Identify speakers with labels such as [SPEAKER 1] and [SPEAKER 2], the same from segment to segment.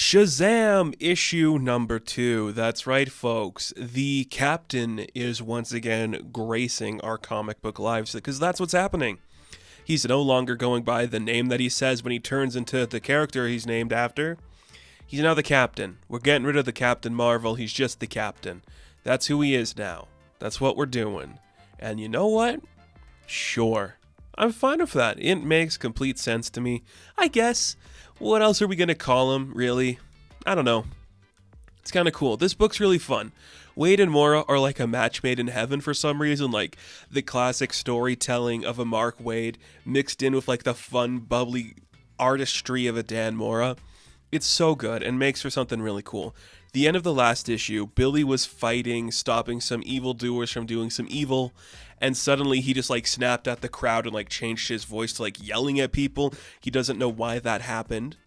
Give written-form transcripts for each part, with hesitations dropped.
[SPEAKER 1] Shazam issue number 2. That's right, folks. The Captain is once again gracing our comic book lives because that's what's happening. He's no longer going by the name that he says when he turns into the character he's named after. He's now the Captain. We're getting rid of the Captain Marvel. He's just the Captain. That's who he is now. That's what we're doing. And you know what? Sure. I'm fine with that. It makes complete sense to me. I guess. What else are we going to call him, really? I don't know. It's kind of cool. This book's really fun. Wade and Maura are like a match made in heaven for some reason, like the classic storytelling of a Mark Waid mixed in with like the fun, bubbly artistry of a Dan Mora. It's so good and makes for something really cool. The end of the last issue, Billy was fighting, stopping some evildoers from doing some evil, and suddenly he just like snapped at the crowd and like changed his voice to like yelling at people. He doesn't know why that happened.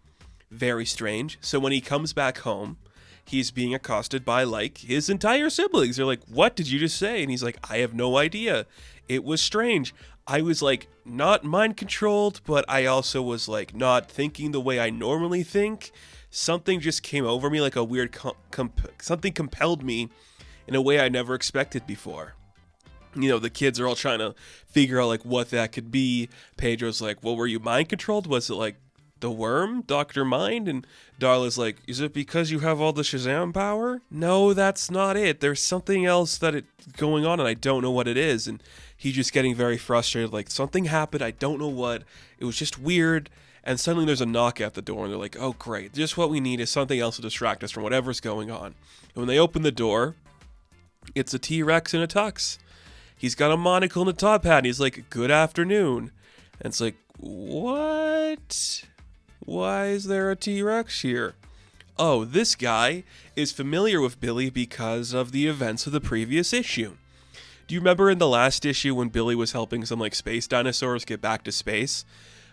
[SPEAKER 1] Very strange. So when he comes back home, he's being accosted by like his entire siblings. They're like, "What did you just say?" And he's like, "I have no idea. It was strange. I was like not mind controlled, but I also was like not thinking the way I normally think. Something just came over me like a weird something compelled me in a way I never expected before." You know, the kids are all trying to figure out like what that could be. Pedro's like, "Well, were you mind controlled? Was it like the worm, Dr. Mind?" And Darla's like, "Is it because you have all the Shazam power?" "No, that's not it. There's something else that it's going on and I don't know what it is." And he's just getting very frustrated, like something happened, I don't know what. It was just weird. And suddenly there's a knock at the door and they're like, "Oh great, just what we need is something else to distract us from whatever's going on." And when they open the door, it's a T-Rex in a tux. He's got a monocle and a top hat and he's like, "Good afternoon." And it's like, what? Why is there a T-Rex here? Oh, this guy is familiar with Billy because of the events of the previous issue. Do you remember in the last issue when Billy was helping some like space dinosaurs get back to space?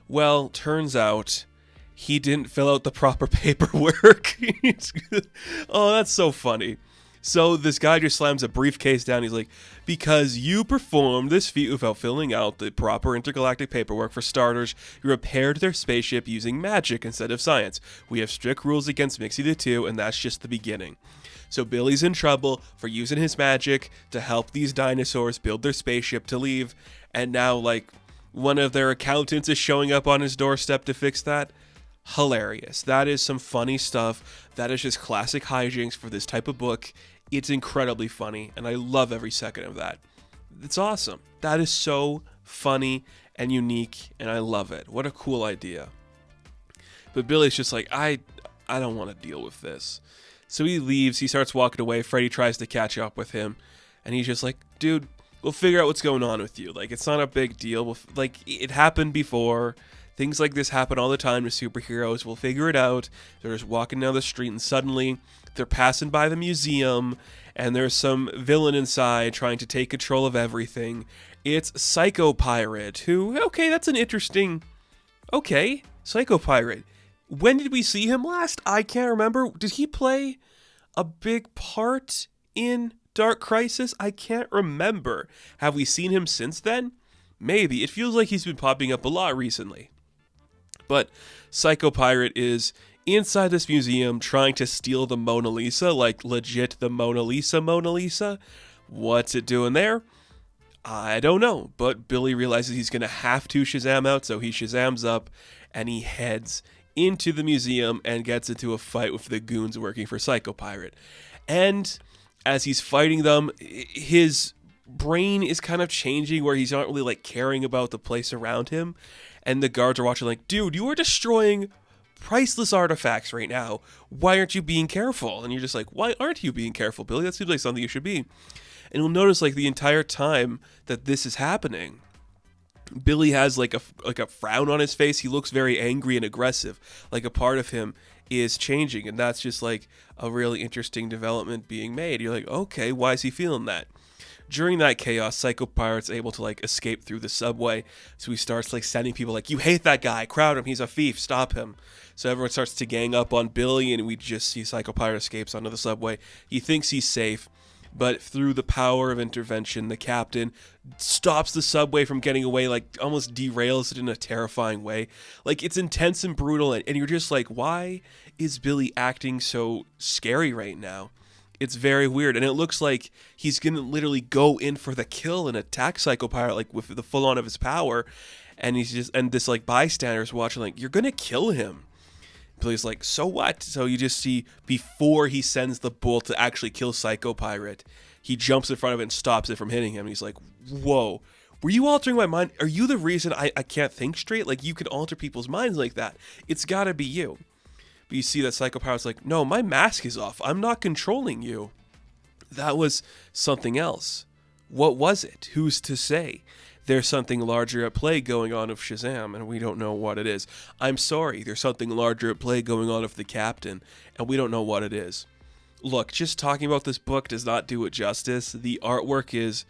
[SPEAKER 1] Well, turns out he didn't fill out the proper paperwork. Oh, that's so funny. So this guy just slams a briefcase down. He's like, "Because you performed this feat without filling out the proper intergalactic paperwork, for starters, you repaired their spaceship using magic instead of science. We have strict rules against mixing the two, and that's just the beginning." So Billy's in trouble for using his magic to help these dinosaurs build their spaceship to leave. And now, like, one of their accountants is showing up on his doorstep to fix that. Hilarious. That is some funny stuff. That is just classic hijinks for this type of book. It's incredibly funny, and I love every second of that. It's awesome. That is so funny and unique, and I love it. What a cool idea. But Billy's just like, I don't want to deal with this. So he leaves. He starts walking away. Freddy tries to catch up with him, and he's just like, "Dude, we'll figure out what's going on with you. Like, it's not a big deal. Like, it happened before. Things like this happen all the time to superheroes. We'll figure it out." They're just walking down the street, and suddenly they're passing by the museum, and there's some villain inside trying to take control of everything. It's Psycho Pirate, who, okay, that's an interesting... Okay, Psycho Pirate. When did we see him last? I can't remember. Did he play a big part in Dark Crisis? I can't remember. Have we seen him since then? Maybe. It feels like he's been popping up a lot recently. But Psycho Pirate is inside this museum trying to steal the Mona Lisa, like legit the Mona Lisa. What's it doing there? I don't know, but Billy realizes he's going to have to Shazam out, so he Shazams up and he heads into the museum and gets into a fight with the goons working for Psycho Pirate. And as he's fighting them, his brain is kind of changing where he's not really like caring about the place around him. And the guards are watching like, "Dude, you are destroying priceless artifacts right now. Why aren't you being careful?" And you're just like, "Why aren't you being careful, Billy? That seems like something you should be." And you'll notice like the entire time that this is happening, Billy has like a frown on his face. He looks very angry and aggressive. Like a part of him is changing, and that's just like a really interesting development being made. You're like, okay, why is he feeling that? During that chaos, Psycho Pirate's able to like escape through the subway. So he starts like sending people like, "You hate that guy, crowd him, he's a thief, stop him." So everyone starts to gang up on Billy, and we just see Psycho Pirate escapes onto the subway. He thinks he's safe. But through the power of intervention, the captain stops the subway from getting away, like almost derails it in a terrifying way. Like, it's intense and brutal, and you're just like, why is Billy acting so scary right now? It's very weird, and it looks like he's gonna literally go in for the kill and attack Psycho Pirate, like with the full on of his power. And this like bystander's watching, like, you're gonna kill him. Billy's like, so what? So you just see before he sends the bolt to actually kill Psycho Pirate, he jumps in front of it and stops it from hitting him. And he's like, whoa, were you altering my mind? Are you the reason I can't think straight? Like, you can alter people's minds like that. It's gotta be you. But you see that Psycho Pirate's like, no, my mask is off. I'm not controlling you. That was something else. What was it? Who's to say? There's something larger at play going on of Shazam, and we don't know what it is. I'm sorry, there's something larger at play going on of the Captain, and we don't know what it is. Look, just talking about this book does not do it justice. The artwork is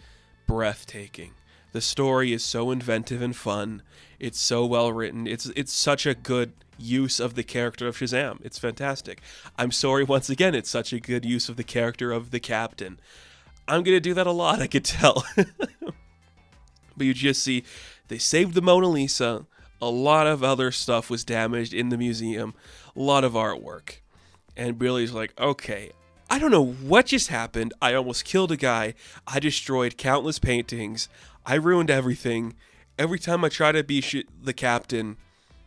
[SPEAKER 1] breathtaking. The story is so inventive and fun. It's so well written. It's such a good use of the character of Shazam. It's fantastic. I'm sorry, once again, it's such a good use of the character of the Captain. I'm going to do that a lot, I could tell. But you just see they saved the Mona Lisa. A lot of other stuff was damaged in the museum. A lot of artwork. And Billy's like, okay, I don't know what just happened. I almost killed a guy. I destroyed countless paintings. I ruined everything. Every time I try to be the Captain,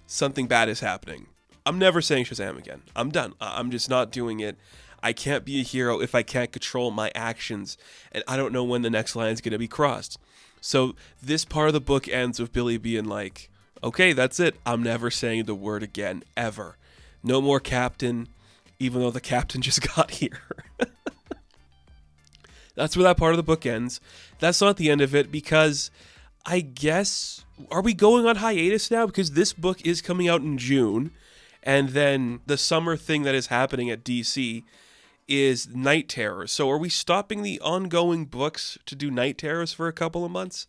[SPEAKER 1] something bad is happening. I'm never saying Shazam again. I'm done. I'm just not doing it. I can't be a hero if I can't control my actions. And I don't know when the next line is going to be crossed. So this part of the book ends with Billy being like, okay, that's it. I'm never saying the word again, ever. No more Captain, even though the Captain just got here. That's where that part of the book ends. That's not the end of it, because I guess, are we going on hiatus now? Because this book is coming out in June, and then the summer thing that is happening at DC is Night Terrors. So are we stopping the ongoing books to do Night Terrors for a couple of months?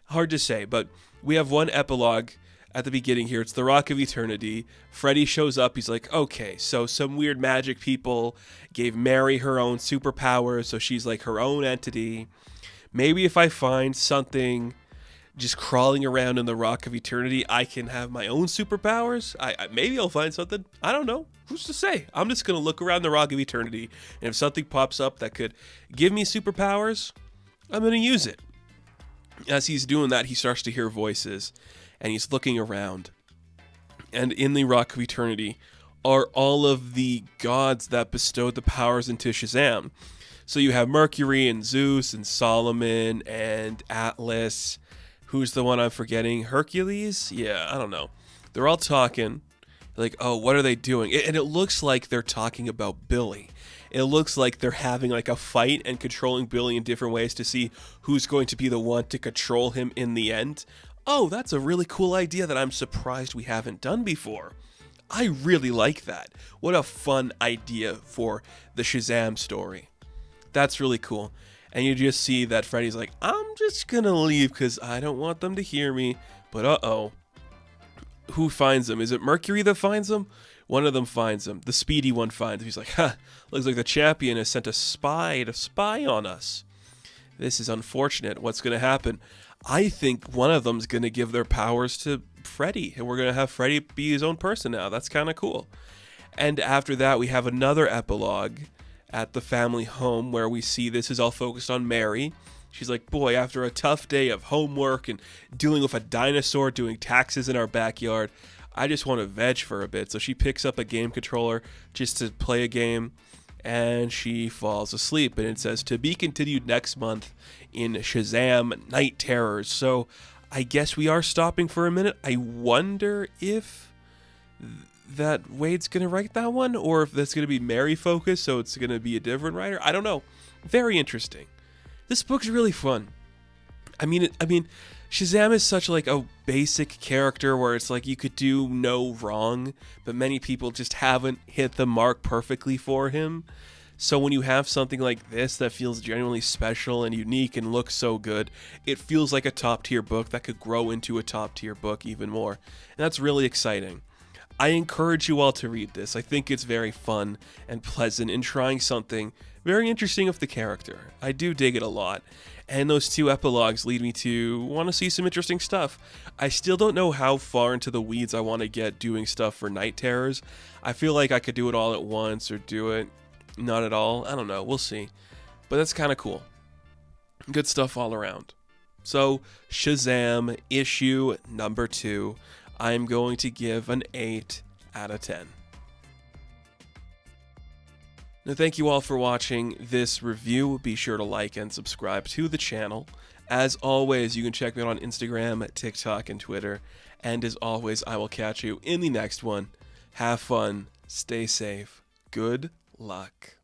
[SPEAKER 1] Hard to say, but we have one epilogue at the beginning here. It's the Rock of Eternity. Freddy shows up. He's like, okay, so some weird magic people gave Mary her own superpowers, so she's like her own entity. Maybe if I find something just crawling around in the Rock of Eternity, I can have my own superpowers. Maybe I'll find something. I don't know. Who's to say? I'm just going to look around the Rock of Eternity, and if something pops up that could give me superpowers, I'm going to use it. As he's doing that, he starts to hear voices, and he's looking around. And in the Rock of Eternity are all of the gods that bestowed the powers into Shazam. So you have Mercury and Zeus and Solomon and Atlas. Who's the one I'm forgetting? Hercules? Yeah, I don't know. They're all talking. Like, oh, what are they doing? And it looks like they're talking about Billy. It looks like they're having like a fight and controlling Billy in different ways to see who's going to be the one to control him in the end. Oh, that's a really cool idea that I'm surprised we haven't done before. I really like that. What a fun idea for the Shazam story. That's really cool. And you just see that Freddy's like, I'm just gonna leave because I don't want them to hear me. But uh-oh. Who finds him? Is it Mercury that finds him? One of them finds him. The speedy one finds him. He's like, huh, looks like the champion has sent a spy to spy on us. This is unfortunate. What's gonna happen? I think one of them's gonna give their powers to Freddy, and we're gonna have Freddy be his own person now. That's kind of cool. And after that, we have another epilogue at the family home where we see this is all focused on Mary. She's like, boy, after a tough day of homework and dealing with a dinosaur doing taxes in our backyard, I just want to veg for a bit. So she picks up a game controller just to play a game, and she falls asleep. And it says, to be continued next month in Shazam Night Terrors. So I guess we are stopping for a minute. I wonder if that Wade's going to write that one, or if that's going to be Mary focused, so it's going to be a different writer. I don't know. Very interesting. This book's really fun. I mean, Shazam is such like a basic character where it's like you could do no wrong, but many people just haven't hit the mark perfectly for him. So when you have something like this that feels genuinely special and unique and looks so good, it feels like a top tier book that could grow into a top tier book even more. And that's really exciting. I encourage you all to read this. I think it's very fun and pleasant in trying something very interesting with the character. I do dig it a lot. And those 2 epilogues lead me to want to see some interesting stuff. I still don't know how far into the weeds I want to get doing stuff for Night Terrors. I feel like I could do it all at once or do it not at all. I don't know. We'll see. But that's kind of cool. Good stuff all around. So, Shazam issue number 2. I'm going to give an 8 out of 10. Now, thank you all for watching this review. Be sure to like and subscribe to the channel. As always, you can check me out on Instagram, TikTok, and Twitter. And as always, I will catch you in the next one. Have fun, stay safe, good luck.